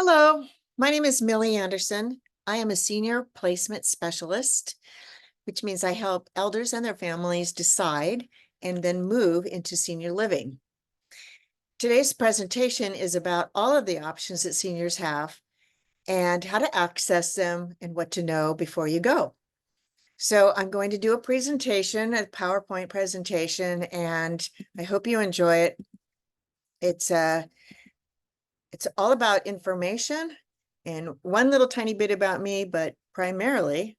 Hello, my name is Millie Anderson. I am a senior placement specialist, which means I help elders and their families decide and then move into senior living. Today's presentation is about all of the options that seniors have and how to access them and what to know before you go. So I'm going to do a presentation, a PowerPoint presentation, and I hope you enjoy it. It's all about information and one little tiny bit about me, but primarily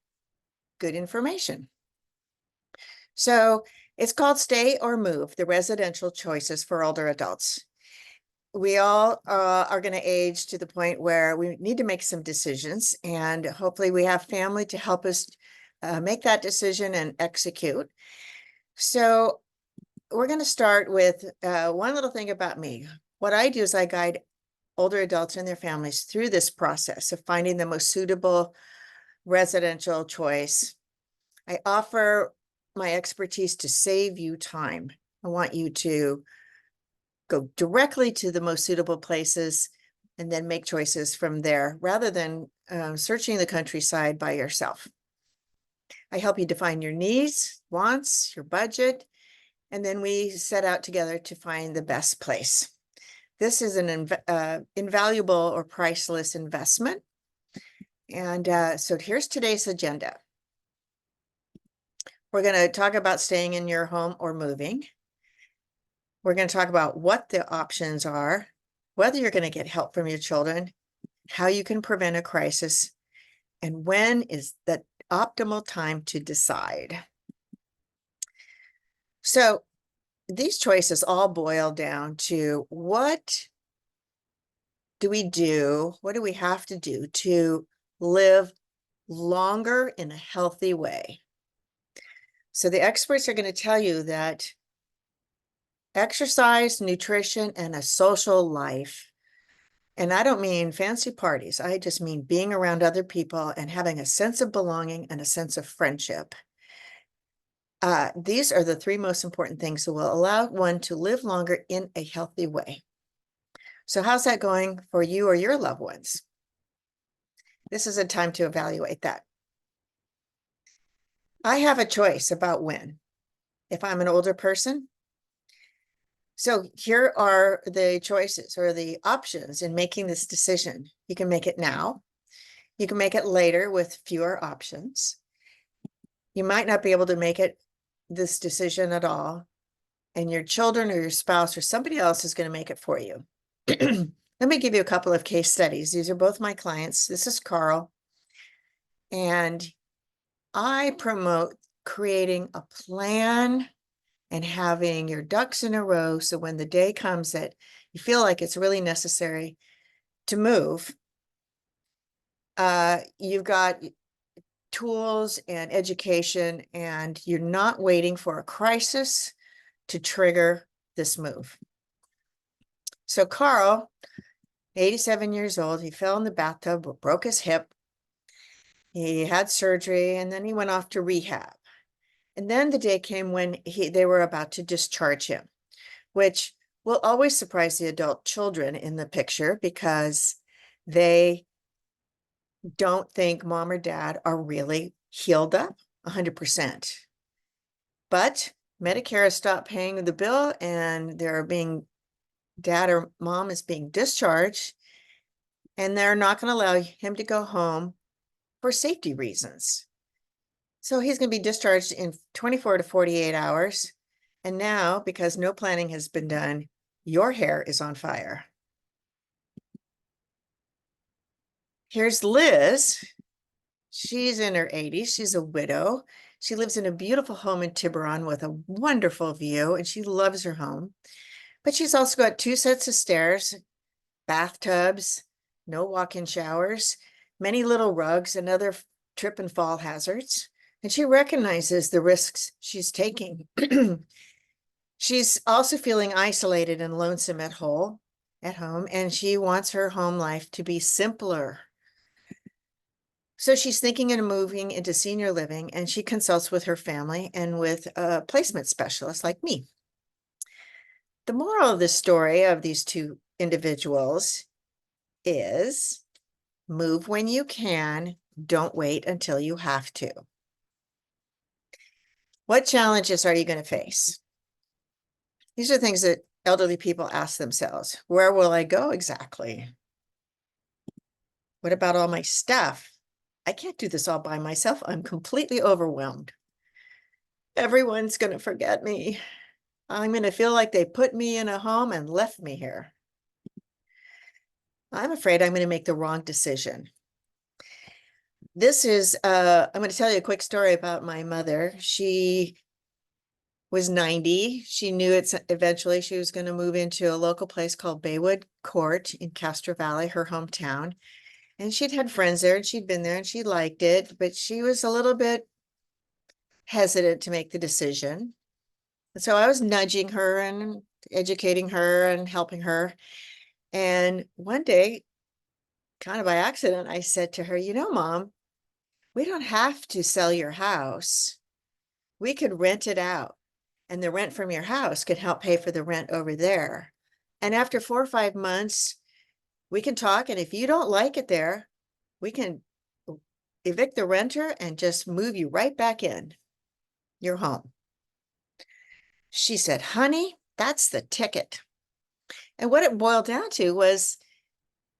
good information. So it's called Stay or Move, the residential choices for older adults. We all are going to age to the point where we need to make some decisions, and hopefully we have family to help us make that decision and execute. So we're going to start with one little thing about me. What I do is I guide older adults and their families through this process of finding the most suitable residential choice. I offer my expertise to save you time. I want you to go directly to the most suitable places and then make choices from there rather than searching the countryside by yourself. I help you define your needs, wants, your budget, and then we set out together to find the best place. This is an invaluable or priceless investment. And so here's today's agenda. We're going to talk about staying in your home or moving. We're going to talk about what the options are, whether you're going to get help from your children, how you can prevent a crisis, and when is the optimal time to decide. So these choices all boil down to what do we do? What do we have to do to live longer in a healthy way? So the experts are going to tell you that exercise, nutrition, and a social life, and I don't mean fancy parties, I just mean being around other people and having a sense of belonging and a sense of friendship. These are the three most important things that will allow one to live longer in a healthy way. So how's that going for you or your loved ones? This is a time to evaluate that. I have a choice about when. If I'm an older person, so here are the choices or the options in making this decision. You can make it now. You can make it later with fewer options. You might not be able to make this decision at all, and your children or your spouse or somebody else is going to make it for you. Let me give you a couple of case studies. These are both my clients. This is Carl, and I promote creating a plan and having your ducks in a row so when the day comes that you feel like it's really necessary to move, you've got tools and education, and you're not waiting for a crisis to trigger this move. So Carl, 87 years old, he fell in the bathtub, broke his hip. He had surgery, and then he went off to rehab. And then the day came when they were about to discharge him, which will always surprise the adult children in the picture because they don't think mom or dad are really healed up 100%. But Medicare has stopped paying the bill, and dad or mom is being discharged, and they're not going to allow him to go home for safety reasons. So he's going to be discharged in 24 to 48 hours. And now, because no planning has been done, your hair is on fire. Here's Liz. She's in her 80s. She's a widow. She lives in a beautiful home in Tiburon with a wonderful view, and she loves her home. But she's also got 2 sets of stairs, bathtubs, no walk-in showers, many little rugs, and other trip and fall hazards. And she recognizes the risks she's taking. She's also feeling isolated and lonesome at home, and she wants her home life to be simpler. So she's thinking of moving into senior living, and she consults with her family and with a placement specialist like me. The moral of the story of these two individuals is move when you can, don't wait until you have to. What challenges are you going to face? These are things that elderly people ask themselves. Where will I go exactly? What about all my stuff? I can't do this all by myself. I'm completely overwhelmed. Everyone's going to forget me. I'm going to feel like they put me in a home and left me here. I'm afraid I'm going to make the wrong decision. This is, I'm going to tell you a quick story about my mother. She was 90. She knew eventually she was going to move into a local place called Baywood Court in Castro Valley, her hometown. And she'd had friends there and she'd been there and she liked it, but she was a little bit hesitant to make the decision. And so I was nudging her and educating her and helping her. And one day, kind of by accident, I said to her, you know, Mom, we don't have to sell your house. We could rent it out. And the rent from your house could help pay for the rent over there. And after 4 or 5 months, we can talk. And if you don't like it there, we can evict the renter and just move you right back in your home. She said, honey, that's the ticket. And what it boiled down to was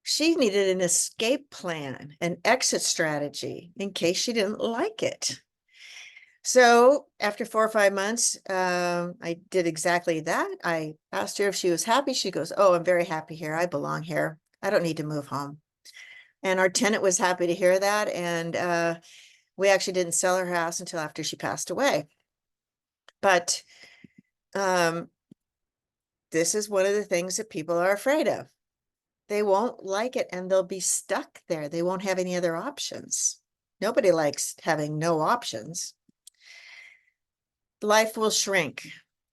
she needed an escape plan, an exit strategy in case she didn't like it. So after 4 or 5 months, I did exactly that. I asked her if she was happy. She goes, oh, I'm very happy here. I belong here. I don't need to move home. And our tenant was happy to hear that. And we actually didn't sell her house until after she passed away. But this is one of the things that people are afraid of. They won't like it and they'll be stuck there. They won't have any other options. Nobody likes having no options. Life will shrink.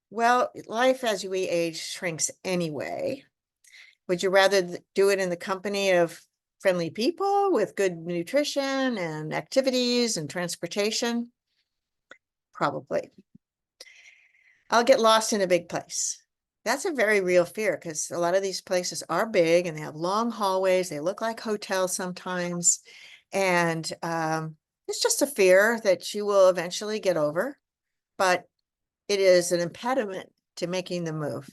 Well, life as we age shrinks anyway. Would you rather do it in the company of friendly people with good nutrition and activities and transportation? Probably. I'll get lost in a big place. That's a very real fear because a lot of these places are big and they have long hallways. They look like hotels sometimes. And it's just a fear that you will eventually get over, but it is an impediment to making the move.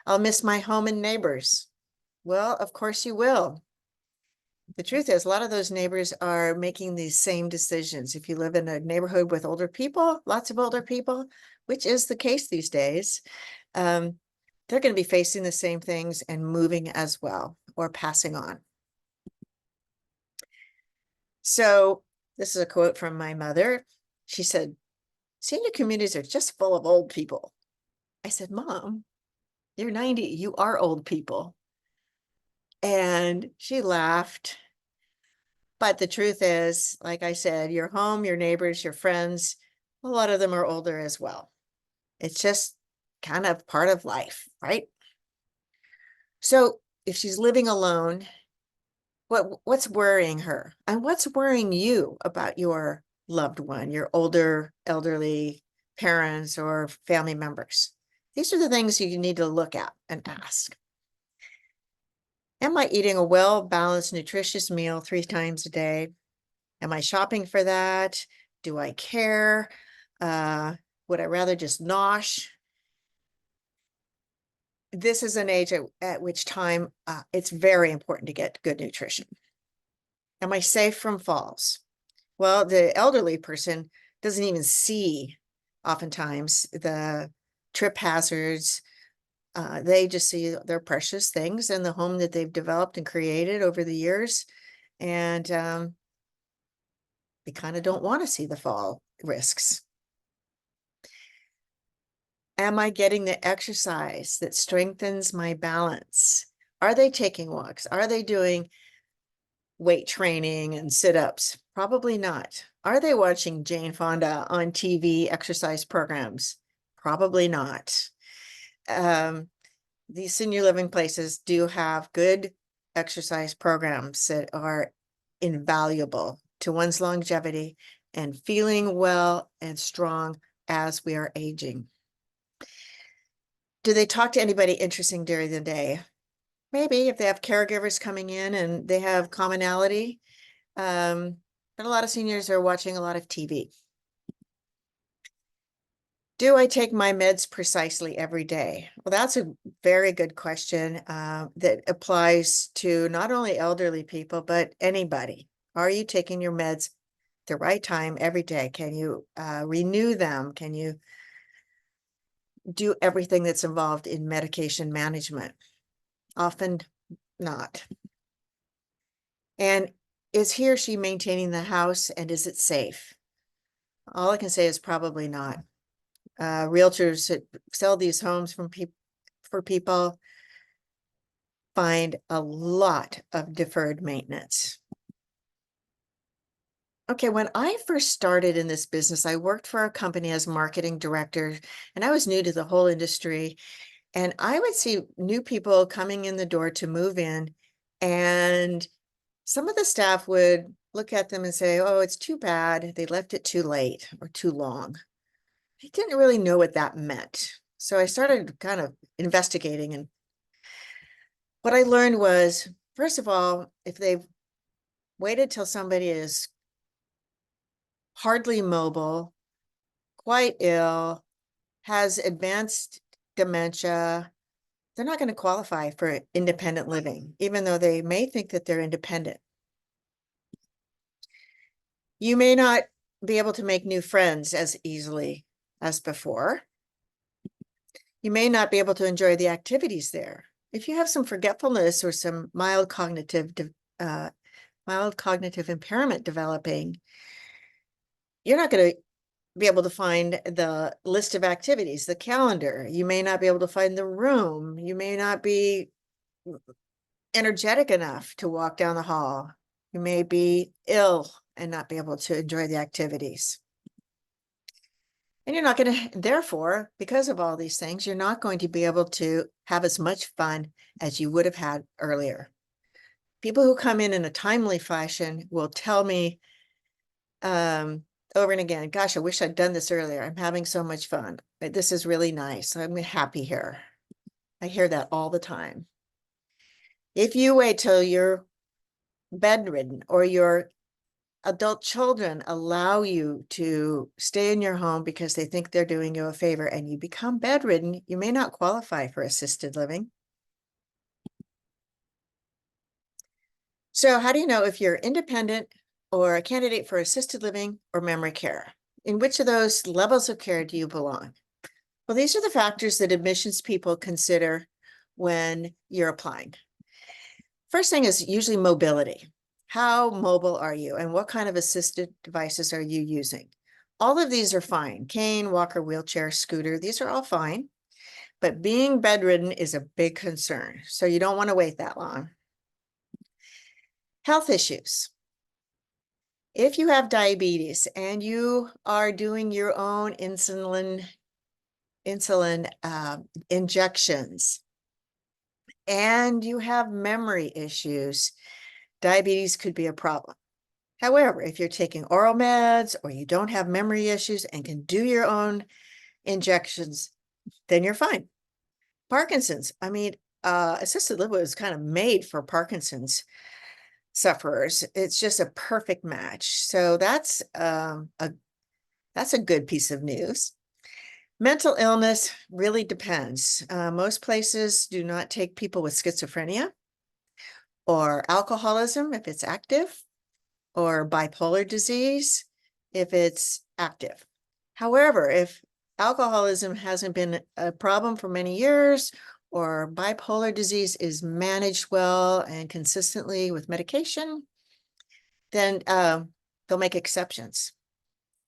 I'll miss my home and neighbors. Well, of course you will. The truth is, a lot of those neighbors are making these same decisions. If you live in a neighborhood with older people, lots of older people, which is the case these days, they're going to be facing the same things and moving as well, or passing on. So this is a quote from my mother. She said, senior communities are just full of old people. I said, Mom, you're 90, you are old people. And she laughed. But the truth is, like I said, your home, your neighbors, your friends, a lot of them are older as well. It's just kind of part of life, right? So if she's living alone, what's worrying her? And what's worrying you about your loved one, your older, elderly parents or family members? These are the things you need to look at and ask. Am I eating a well-balanced, nutritious meal 3 times a day? Am I shopping for that? Do I care? Would I rather just nosh? This is an age at which time it's very important to get good nutrition. Am I safe from falls? Well, the elderly person doesn't even see oftentimes the trip hazards. They just see their precious things in the home that they've developed and created over the years. And they kind of don't want to see the fall risks. Am I getting the exercise that strengthens my balance? Are they taking walks? Are they doing weight training and sit-ups? Probably not. Are they watching Jane Fonda on TV exercise programs? Probably not. These senior living places do have good exercise programs that are invaluable to one's longevity and feeling well and strong as we are aging. Do they talk to anybody interesting during the day? Maybe if they have caregivers coming in and they have commonality. But a lot of seniors are watching a lot of TV. Do I take my meds precisely every day? Well, that's a very good question that applies to not only elderly people, but anybody. Are you taking your meds the right time every day? Can you renew them? Can you do everything that's involved in medication management? Often not. And is he or she maintaining the house, and is it safe? All I can say is probably not. Realtors that sell these homes for people find a lot of deferred maintenance. Okay, when I first started in this business, I worked for a company as marketing director, and I was new to the whole industry. And I would see new people coming in the door to move in, and some of the staff would look at them and say, "Oh, it's too bad they left it too late or too long." I didn't really know what that meant. So I started kind of investigating, and what I learned was, first of all, if they've waited till somebody is hardly mobile, quite ill, has advanced dementia, they're not going to qualify for independent living, even though they may think that they're independent. You may not be able to make new friends as easily as before. You may not be able to enjoy the activities there. If you have some forgetfulness or some mild cognitive impairment developing, you're not going to be able to find the list of activities, the calendar. You may not be able to find the room. You may not be energetic enough to walk down the hall. You may be ill and not be able to enjoy the activities. And you're not going to, therefore, because of all these things, you're not going to be able to have as much fun as you would have had earlier. People who come in a timely fashion will tell me over and again, "Gosh, I wish I'd done this earlier. I'm having so much fun. This is really nice. I'm happy here." I hear that all the time. If you wait till you're bedridden or your adult children allow you to stay in your home because they think they're doing you a favor and you become bedridden, you may not qualify for assisted living. So how do you know if you're independent or a candidate for assisted living or memory care? In which of those levels of care do you belong? Well, these are the factors that admissions people consider when you're applying. First thing is usually mobility. How mobile are you and what kind of assisted devices are you using? All of these are fine. Cane, walker, wheelchair, scooter, these are all fine. But being bedridden is a big concern. So you don't want to wait that long. Health issues. If you have diabetes and you are doing your own insulin injections and you have memory issues, diabetes could be a problem. However, if you're taking oral meds or you don't have memory issues and can do your own injections, then you're fine. Parkinson's, assisted living was kind of made for Parkinson's sufferers. It's just a perfect match. So that's a good piece of news. Mental illness really depends. Most places do not take people with schizophrenia or alcoholism if it's active, or bipolar disease if it's active. However, if alcoholism hasn't been a problem for many years, or bipolar disease is managed well and consistently with medication, then they'll make exceptions.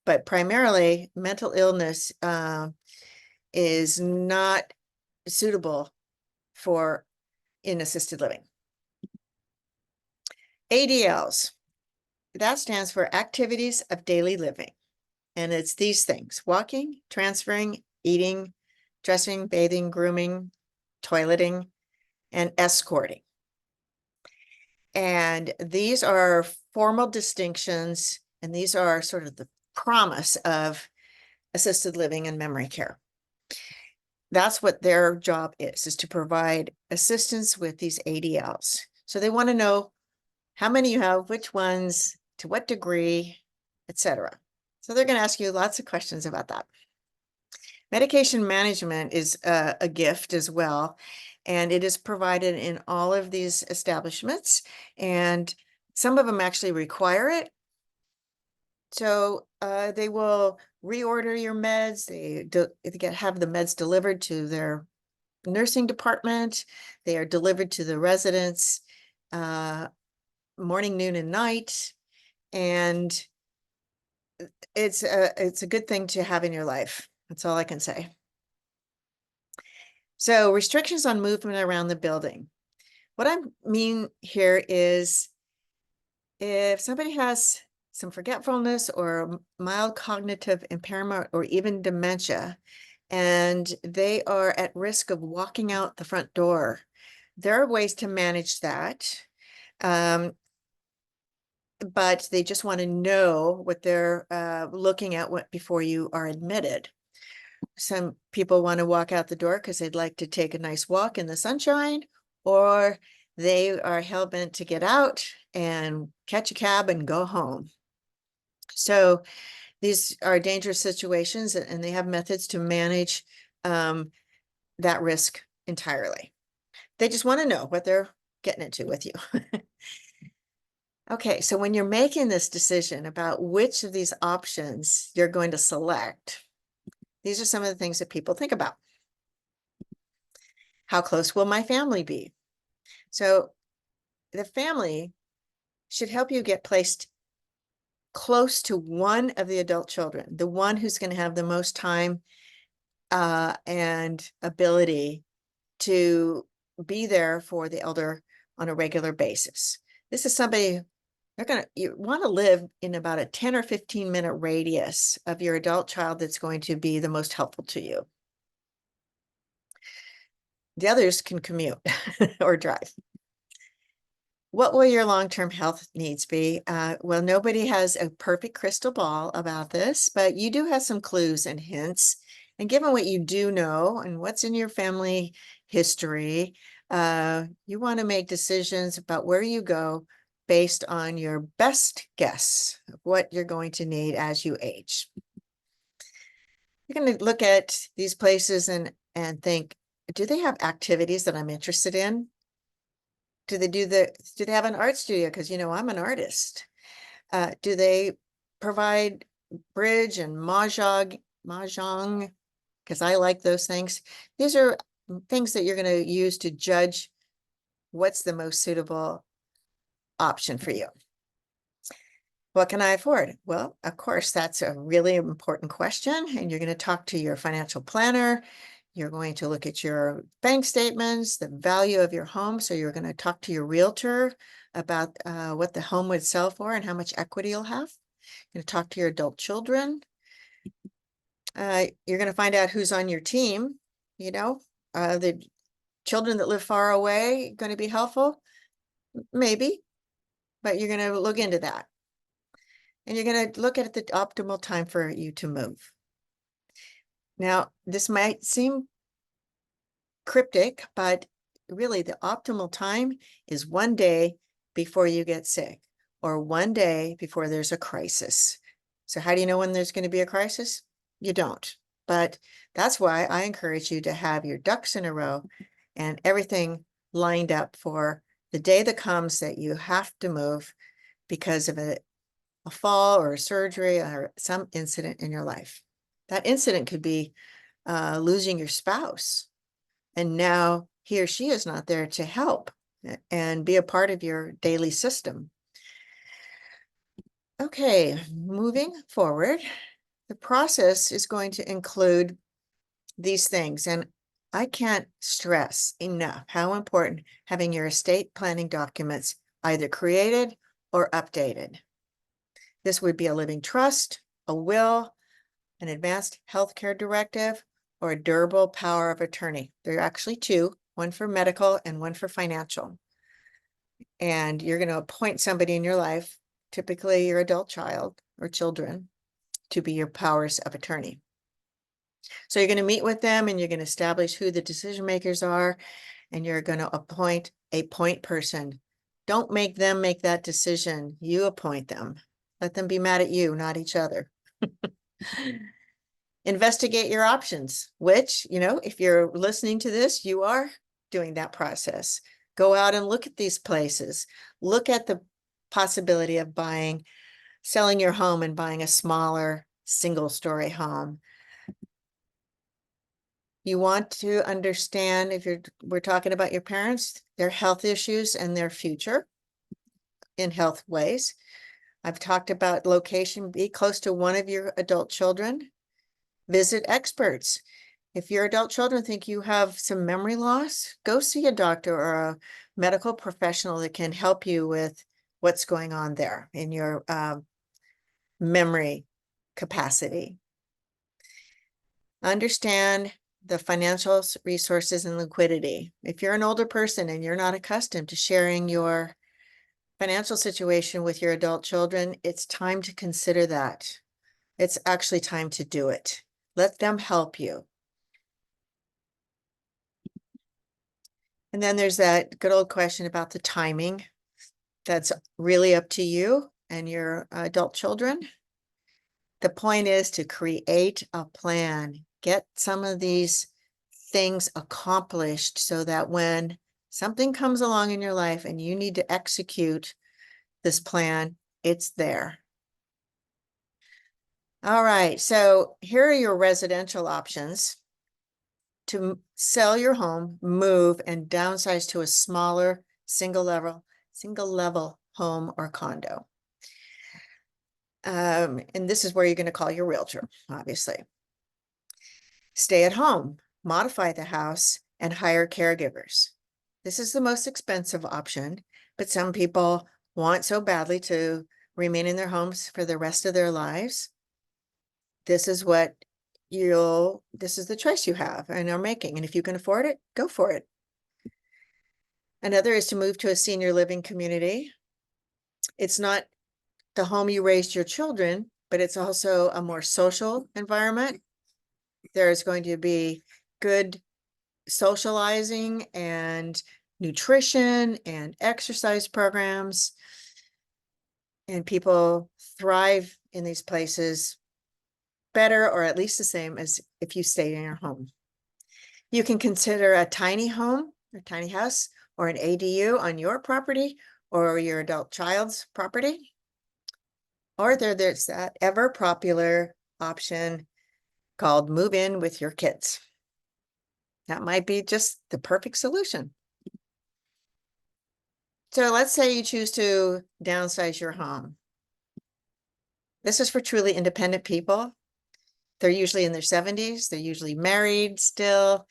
But primarily, mental illness is not suitable for in assisted living. ADLs, that stands for activities of daily living. And it's these things: walking, transferring, eating, dressing, bathing, grooming, toileting, and escorting. And these are formal distinctions, and these are sort of the promise of assisted living and memory care. that's what their job is to provide assistance with these ADLs. So they want to know how many you have, which ones, to what degree, etc. So they're going to ask you lots of questions about that. Medication management is a gift as well, and it is provided in all of these establishments, and some of them actually require it. So they will reorder your meds. They have the meds delivered to their nursing department. They are delivered to the residents morning, noon, and night. And it's a good thing to have in your life. That's all I can say. So restrictions on movement around the building. What I mean here is if somebody has some forgetfulness or mild cognitive impairment or even dementia, and they are at risk of walking out the front door, there are ways to manage that. But they just want to know what they're looking at before you are admitted. Some people want to walk out the door because they'd like to take a nice walk in the sunshine, or they are hell-bent to get out and catch a cab and go home. So these are dangerous situations, and they have methods to manage that risk entirely. They just want to know what they're getting into with you. Okay, so when you're making this decision about which of these options you're going to select, these are some of the things that people think about. How close will my family be? So the family should help you get placed close to one of the adult children, the one who's going to have the most time and ability to be there for the elder on a regular basis. This is somebody you want to live in about a 10 or 15-minute radius of your adult child that's going to be the most helpful to you. The others can commute or drive. What will your long-term health needs be? Well, nobody has a perfect crystal ball about this, but you do have some clues and hints. And given what you do know and what's in your family history, you want to make decisions about where you go based on your best guess of what you're going to need as you age. You're going to look at these places and think, do they have activities that I'm interested in? Do they have an art studio? Because, you know, I'm an artist. Do they provide bridge and mahjong? Because I like those things. These are things that you're going to use to judge what's the most suitable option for you. What can I afford? Well, of course, that's a really important question. And you're going to talk to your financial planner. You're going to look at your bank statements, the value of your home. So you're going to talk to your realtor about what the home would sell for and how much equity you'll have. You're going to talk to your adult children. You're going to find out who's on your team. You know, the children that live far away going to be helpful? Maybe, but you're going to look into that. And you're going to look at the optimal time for you to move. Now, this might seem cryptic, but really the optimal time is one day before you get sick or one day before there's a crisis. So how do you know when there's going to be a crisis? You don't. But that's why I encourage you to have your ducks in a row and everything lined up for the day that comes that you have to move because of a fall or a surgery or some incident in your life. That incident could be losing your spouse, and now he or she is not there to help and be a part of your daily system. Okay, moving forward, the process is going to include these things, and I can't stress enough how important having your estate planning documents either created or updated. This would be a living trust, a will, an advanced healthcare directive, or a durable power of attorney. There are actually two, one for medical and one for financial. And you're going to appoint somebody in your life, typically your adult child or children, to be your powers of attorney. So you're going to meet with them and you're going to establish who the decision makers are, and you're going to appoint a point person. Don't make them make that decision. You appoint them. Let them be mad at you, not each other. Investigate your options, which, if you're listening to this, you are doing that process. Go out and look at these places. Look at the possibility of selling your home and buying a smaller single-story home. You want to understand, we're talking about your parents, their health issues and their future in health ways. I've talked about location, be close to one of your adult children. Visit experts. If your adult children think you have some memory loss, go see a doctor or a medical professional that can help you with what's going on there in your memory capacity. Understand the financial resources and liquidity. If you're an older person and you're not accustomed to sharing your financial situation with your adult children, it's time to consider that. It's actually time to do it. Let them help you. And then there's that good old question about the timing. That's really up to you and your adult children. The point is to create a plan. Get some of these things accomplished so that when something comes along in your life and you need to execute this plan, it's there. All right, so here are your residential options to sell your home, move, and downsize to a smaller single level home or condo. And this is where you're going to call your realtor, obviously. Stay at home, modify the house, and hire caregivers. This is the most expensive option, but some people want so badly to remain in their homes for the rest of their lives. This is the choice you have and are making. And if you can afford it, go for it. Another is to move to a senior living community. It's not the home you raised your children, but it's also a more social environment. There's going to be good socializing and nutrition and exercise programs, and people thrive in these places better, or at least the same as if you stayed in your home. You can consider a tiny home, a tiny house, or an ADU on your property or your adult child's property. Or there's that ever popular option called move in with your kids. That might be just the perfect solution. So let's say you choose to downsize your home. This is for truly independent people. They're usually in their 70s. They're usually married still.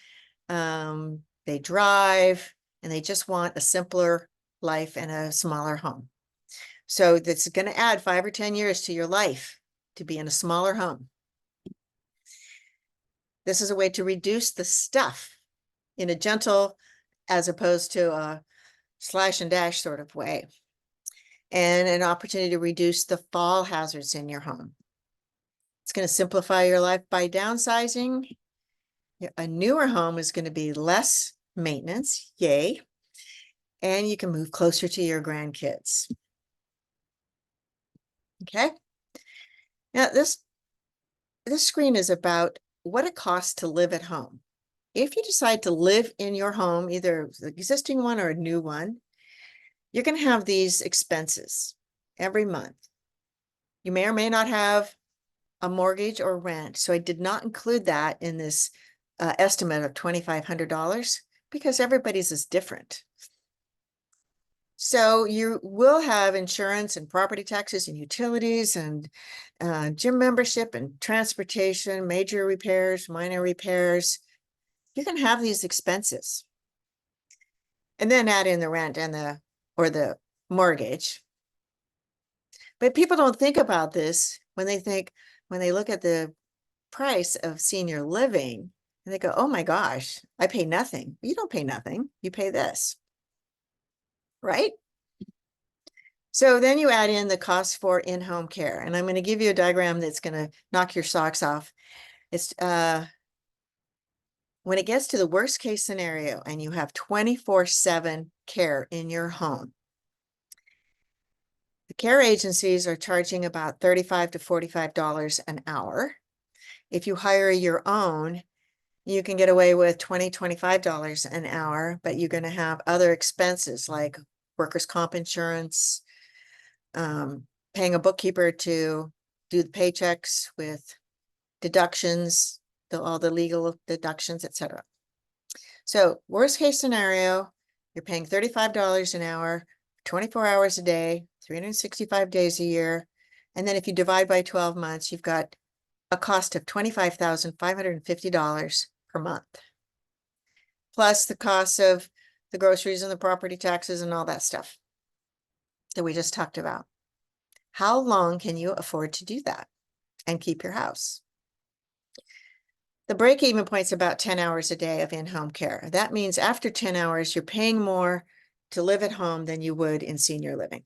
They drive and they just want a simpler life and a smaller home. So that's going to add 5 or 10 years to your life to be in a smaller home. This is a way to reduce the stuff in a gentle, as opposed to a slash and dash sort of way, and an opportunity to reduce the fall hazards in your home. It's going to simplify your life by downsizing. A newer home is going to be less maintenance, yay, and you can move closer to your grandkids. Okay. Now this screen is about what it costs to live at home. If you decide to live in your home, either the existing one or a new one, you're going to have these expenses every month. You may or may not have a mortgage or rent. So I did not include that in this estimate of $2,500 because everybody's is different. So you will have insurance and property taxes and utilities and gym membership and transportation, major repairs, minor repairs. You can have these expenses. And then add in the rent and the mortgage. But people don't think about this when they look at the price of senior living and they go, oh my gosh, I pay nothing. You don't pay nothing. You pay this, right? So then you add in the cost for in-home care. And I'm going to give you a diagram that's going to knock your socks off. It's When it gets to the worst case scenario and you have 24/7 care in your home, the care agencies are charging about $35 to $45 an hour. If you hire your own, you can get away with $20, $25 an hour, but you're going to have other expenses like workers' comp insurance, paying a bookkeeper to do the paychecks with deductions, all the legal deductions, etc. So worst case scenario, you're paying $35 an hour, 24 hours a day, 365 days a year. And then if you divide by 12 months, you've got a cost of $25,550 per month, plus the cost of the groceries and the property taxes and all that stuff that we just talked about. How long can you afford to do that and keep your house? The break-even point is about 10 hours a day of in-home care. That means after 10 hours, you're paying more to live at home than you would in senior living.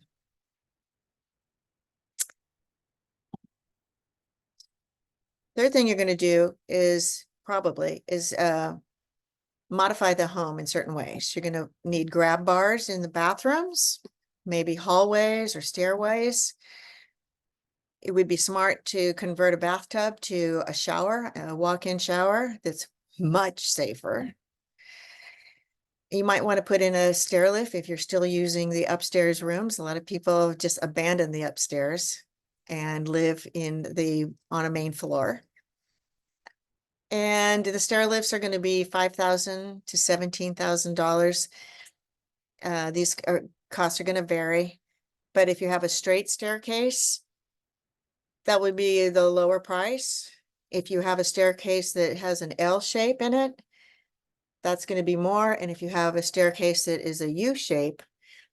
Third thing you're going to do is modify the home in certain ways. You're going to need grab bars in the bathrooms, maybe hallways or stairways. It would be smart to convert a bathtub to a shower, a walk-in shower that's much safer. You might want to put in a stair lift if you're still using the upstairs rooms. A lot of people just abandon the upstairs and live on a main floor. And the stair lifts are going to be $5,000 to $17,000. These costs are going to vary. But if you have a straight staircase, that would be the lower price. If you have a staircase that has an L shape in it, that's going to be more. And if you have a staircase that is a U shape,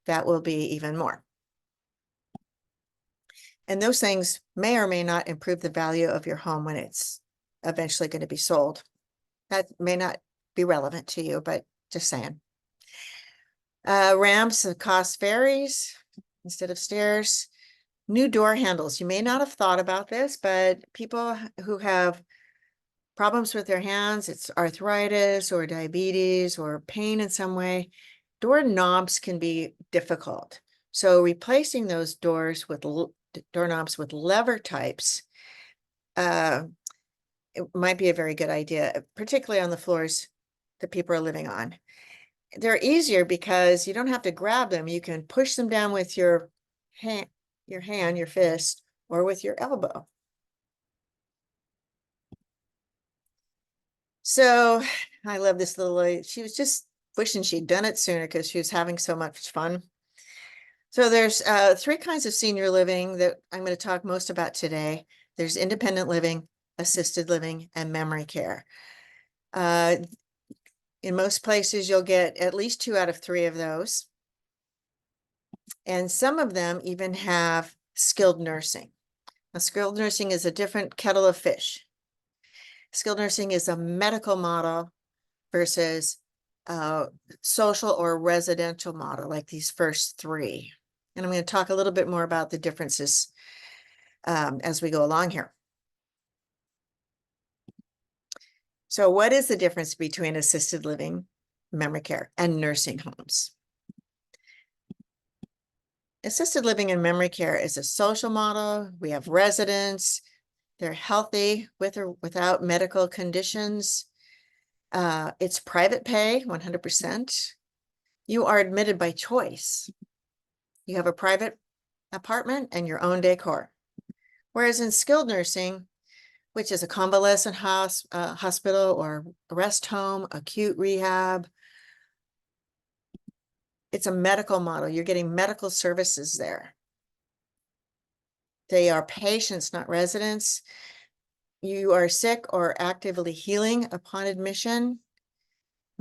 that will be even more. And those things may or may not improve the value of your home when it's eventually going to be sold. That may not be relevant to you, but just saying. Ramps, the cost varies instead of stairs. New door handles. You may not have thought about this, but people who have problems with their hands, it's arthritis or diabetes or pain in some way, door knobs can be difficult. So replacing those doors with doorknobs with lever types, it might be a very good idea, particularly on the floors that people are living on. They're easier because you don't have to grab them. You can push them down with your hand, your fist, or with your elbow. So I love this little lady. She was just wishing she'd done it sooner because she was having so much fun. So there's three kinds of senior living that I'm going to talk most about today. There's independent living, assisted living, and memory care. In most places, you'll get at least 2 out of 3 of those. And some of them even have skilled nursing. Now, skilled nursing is a different kettle of fish. Skilled nursing is a medical model versus a social or residential model, like these first 3. And I'm going to talk a little bit more about the differences as we go along here. So what is the difference between assisted living, memory care, and nursing homes? Assisted living and memory care is a social model. We have residents. They're healthy with or without medical conditions. It's private pay, 100%. You are admitted by choice. You have a private apartment and your own decor. Whereas in skilled nursing, which is a convalescent hospital or rest home, acute rehab, it's a medical model. You're getting medical services there. They are patients, not residents. You are sick or actively healing upon admission.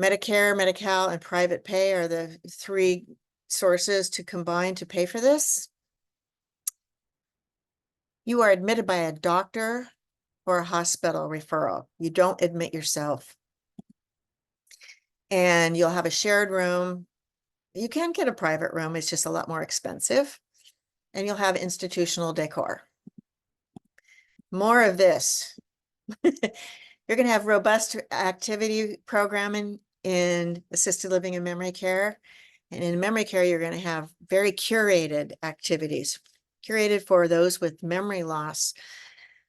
Medicare, Medi-Cal, and private pay are the 3 sources to combine to pay for this. You are admitted by a doctor or a hospital referral. You don't admit yourself. And you'll have a shared room. You can get a private room. It's just a lot more expensive. And you'll have institutional decor. More of this. You're going to have robust activity programming in assisted living and memory care. And in memory care, you're going to have very curated activities, curated for those with memory loss,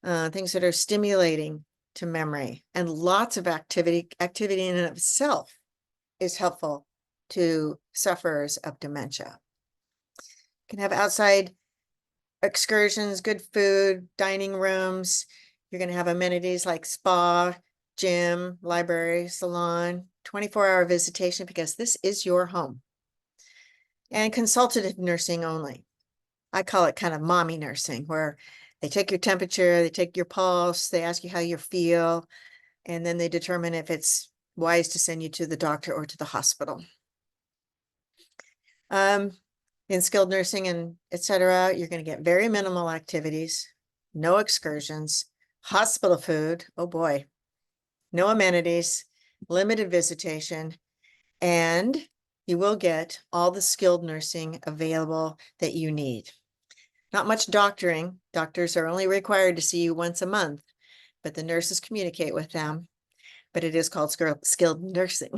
things that are stimulating to memory, and lots of activity. Activity in and of itself is helpful to sufferers of dementia. You can have outside excursions, good food, dining rooms. You're going to have amenities like spa, gym, library, salon, 24-hour visitation, because this is your home. And consultative nursing only. I call it kind of mommy nursing, where they take your temperature, they take your pulse, they ask you how you feel, and then they determine if it's wise to send you to the doctor or to the hospital. In skilled nursing and etc., you're going to get very minimal activities, no excursions, hospital food, oh boy, no amenities, limited visitation, and you will get all the skilled nursing available that you need. Not much doctoring. Doctors are only required to see you once a month, but the nurses communicate with them, but it is called skilled nursing.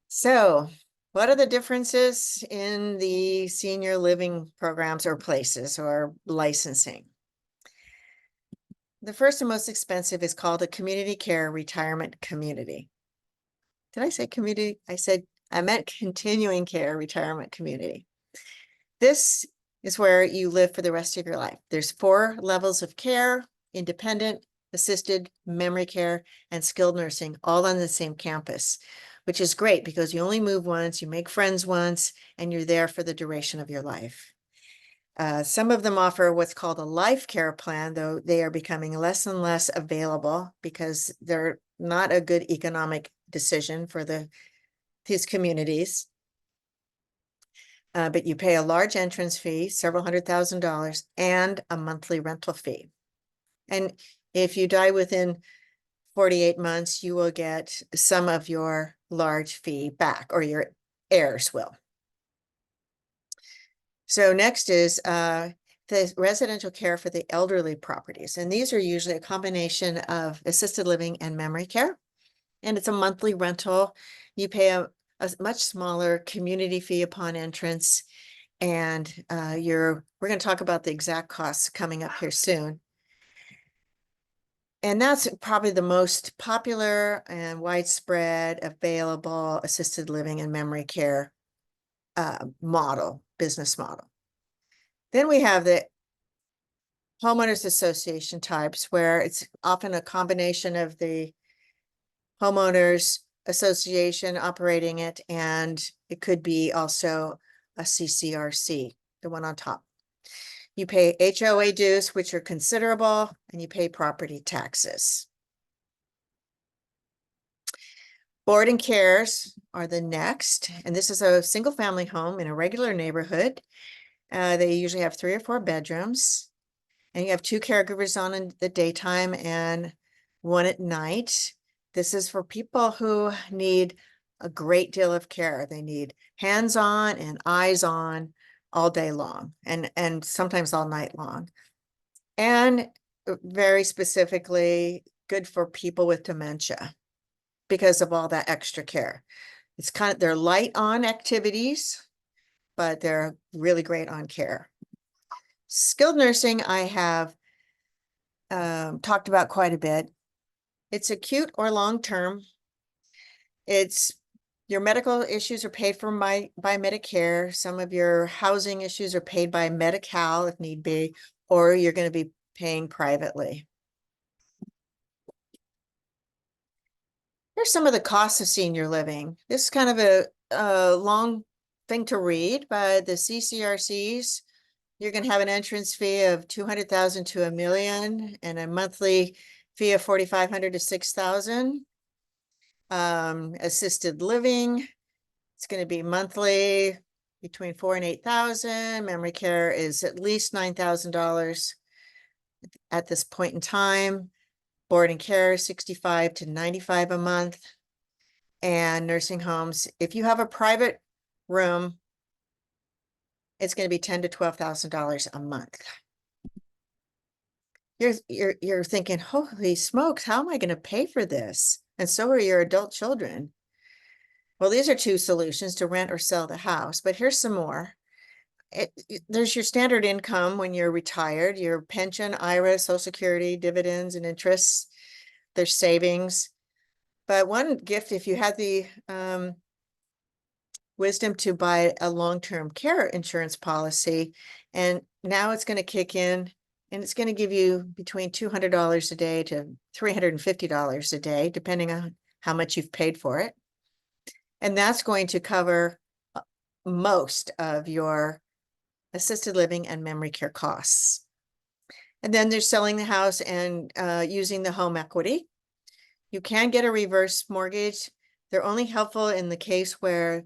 So, what are the differences in the senior living programs or places or licensing? The first and most expensive is called a community care retirement community. Did I say community? I meant continuing care retirement community. This is where you live for the rest of your life. There's 4 levels of care: independent, assisted, memory care, and skilled nursing, all on the same campus, which is great because you only move once, you make friends once, and you're there for the duration of your life. Some of them offer what's called a life care plan, though they are becoming less and less available because they're not a good economic decision for these communities. But you pay a large entrance fee, several $100,000, and a monthly rental fee. And if you die within 48 months, you will get some of your large fee back, or your heirs will. So next is the residential care for the elderly properties. And these are usually a combination of assisted living and memory care. And it's a monthly rental. You pay a much smaller community fee upon entrance. And we're going to talk about the exact costs coming up here soon. And that's probably the most popular and widespread available assisted living and memory care business model. Then we have the homeowners association types, where it's often a combination of the homeowners association operating it, and it could be also a CCRC, the one on top. You pay HOA dues, which are considerable, and you pay property taxes. Board and cares are the next, and this is a single family home in a regular neighborhood. They usually have 3 or 4 bedrooms, and you have 2 caregivers on in the daytime and 1 at night. This is for people who need a great deal of care. They need hands-on and eyes-on all day long, and sometimes all night long. And very specifically good for people with dementia because of all that extra care. They're light on activities, but they're really great on care. Skilled nursing, I have talked about quite a bit. It's acute or long-term. Your medical issues are paid for by Medicare. Some of your housing issues are paid by Medi-Cal if need be, or you're going to be paying privately. Here's some of the costs of senior living. This is kind of a long thing to read, but the CCRCs, you're going to have an entrance fee of $200,000 to $1 million, and a monthly fee of $4,500 to $6,000. Assisted living, it's going to be monthly between $4,000 and $8,000. Memory care is at least $9,000 at this point in time. Board and care, $65 to $95 a month. And nursing homes, if you have a private room, it's going to be $10,000 to $12,000 a month. you're thinking, holy smokes, how am I going to pay for this? And so are your adult children. Well, these are two solutions: to rent or sell the house. But here's some more. There's your standard income when you're retired, your pension, IRA, Social Security, dividends and interests. There's savings. But one gift, if you had the wisdom to buy a long-term care insurance policy, and now it's going to kick in and it's going to give you between $200 a day to $350 a day, depending on how much you've paid for it. And that's going to cover most of your assisted living and memory care costs. And then there's selling the house and using the home equity. You can get a reverse mortgage. They're only helpful in the case where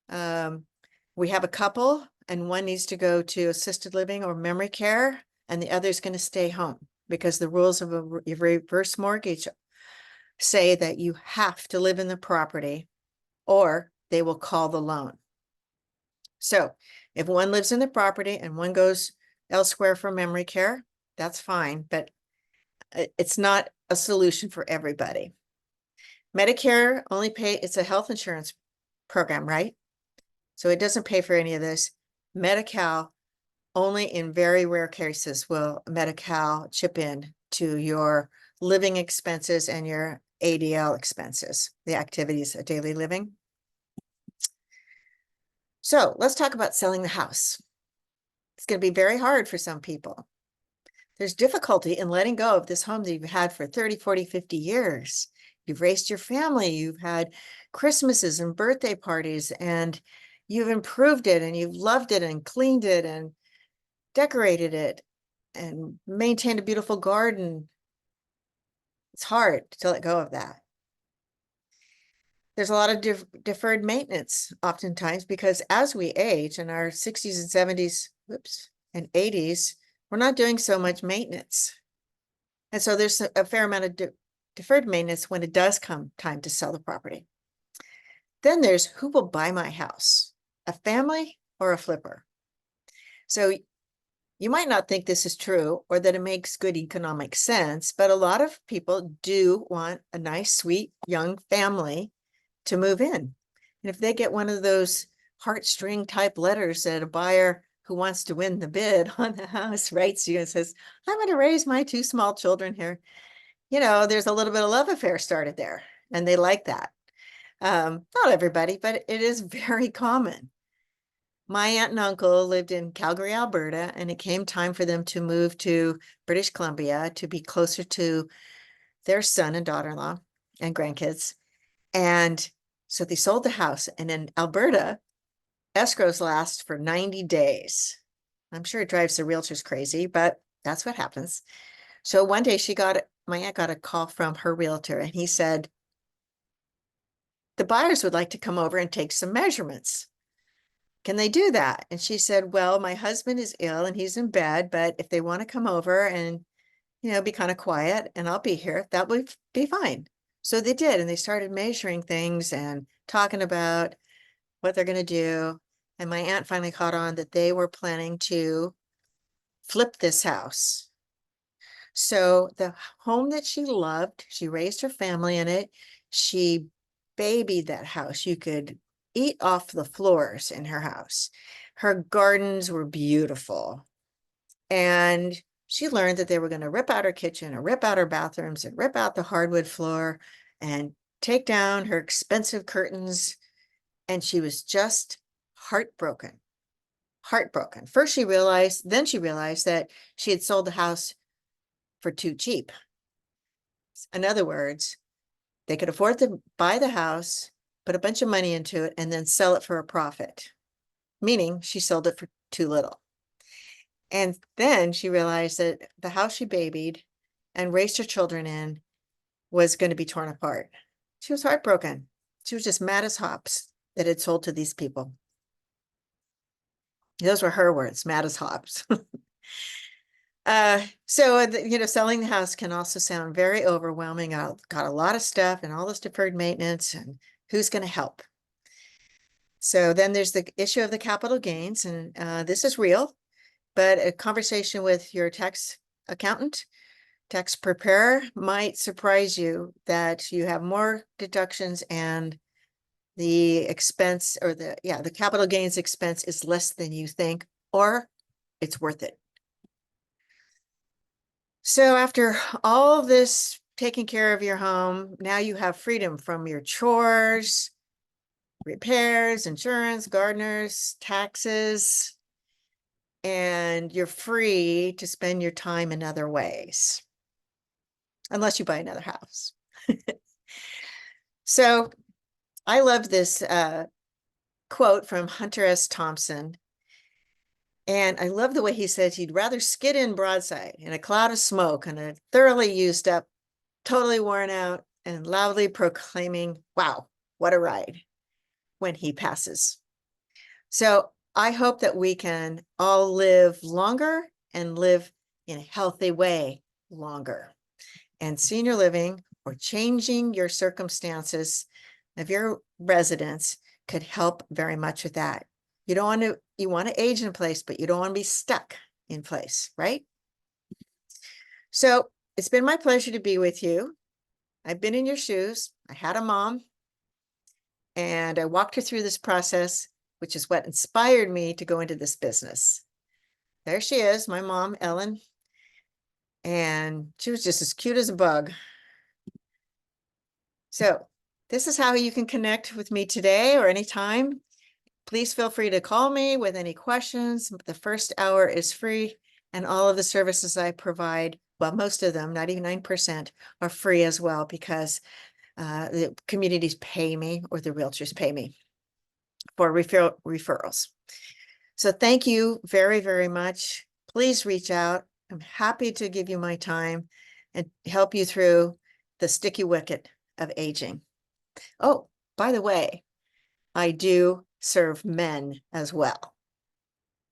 we have a couple and one needs to go to assisted living or memory care and the other is going to stay home, because the rules of a reverse mortgage say that you have to live in the property or they will call the loan. So if one lives in the property and one goes elsewhere for memory care, that's fine, but it's not a solution for everybody. Medicare only it's a health insurance program, right? So it doesn't pay for any of this. Medi-Cal, only in very rare cases will Medi-Cal chip in to your living expenses and your ADL expenses, the activities of daily living. So let's talk about selling the house. It's going to be very hard for some people. There's difficulty in letting go of this home that you've had for 30, 40, 50 years. You've raised your family, you've had Christmases and birthday parties, and you've improved it and you've loved it and cleaned it and decorated it and maintained a beautiful garden. It's hard to let go of that. There's a lot of deferred maintenance oftentimes, because as we age in our 60s and 70s, and 80s, we're not doing so much maintenance. And so there's a fair amount of deferred maintenance when it does come time to sell the property. Then there's, who will buy my house? A family or a flipper? So you might not think this is true or that it makes good economic sense, but a lot of people do want a nice, sweet, young family to move in. And if they get one of those heartstring type letters that a buyer who wants to win the bid on the house writes you and says, I'm going to raise my two small children here, there's a little bit of love affair started there, and they like that. Not everybody, but it is very common. My aunt and uncle lived in Calgary, Alberta, and it came time for them to move to British Columbia to be closer to their son and daughter-in-law and grandkids. And so they sold the house. And in Alberta, escrows last for 90 days. I'm sure it drives the realtors crazy, but that's what happens. So one day my aunt got a call from her realtor, and he said, the buyers would like to come over and take some measurements. Can they do that? And she said, well, my husband is ill and he's in bed, but if they want to come over and, be kind of quiet and I'll be here, that would be fine. So they did. And they started measuring things and talking about what they're going to do. And my aunt finally caught on that they were planning to flip this house. So the home that she loved, she raised her family in it. She babied that house. You could eat off the floors in her house. Her gardens were beautiful. And she learned that they were going to rip out her kitchen and rip out her bathrooms and rip out the hardwood floor and take down her expensive curtains. And she was just heartbroken. Then she realized that she had sold the house for too cheap. In other words, they could afford to buy the house, put a bunch of money into it, and then sell it for a profit, meaning she sold it for too little. And then she realized that the house she babied and raised her children in was going to be torn apart. She was heartbroken. She was just mad as hops that it sold to these people. Those were her words, mad as hops. Selling the house can also sound very overwhelming. I've got a lot of stuff and all this deferred maintenance, and who's going to help? So then there's the issue of the capital gains, and this is real, but a conversation with your tax accountant tax preparer might surprise you that you have more deductions and the expense or the capital gains expense is less than you think, or it's worth it. So after all this taking care of your home, now you have freedom from your chores, repairs, insurance, gardeners, taxes, and you're free to spend your time in other ways, unless you buy another house. So I love this quote from Hunter S. Thompson. And I love the way he says he'd rather skid in broadside in a cloud of smoke on a thoroughly used up, totally worn out, and loudly proclaiming, wow, what a ride, when he passes. So I hope that we can all live longer and live in a healthy way longer. And senior living or changing your circumstances of your residence could help very much with that. You want to age in place, but you don't want to be stuck in place, right? So it's been my pleasure to be with you. I've been in your shoes. I had a mom and I walked her through this process, which is what inspired me to go into this business. There she is, my mom, Ellen. And she was just as cute as a bug. So this is how you can connect with me today or anytime. Please feel free to call me with any questions. The first hour is free, and all of the services I provide, well, most of them, 99%, are free as well, because the communities pay me or the realtors pay me for referrals. So thank you very, very much. Please reach out. I'm happy to give you my time and help you through the sticky wicket of aging. Oh, by the way, I do serve men as well.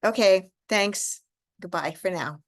Okay, thanks. Goodbye for now.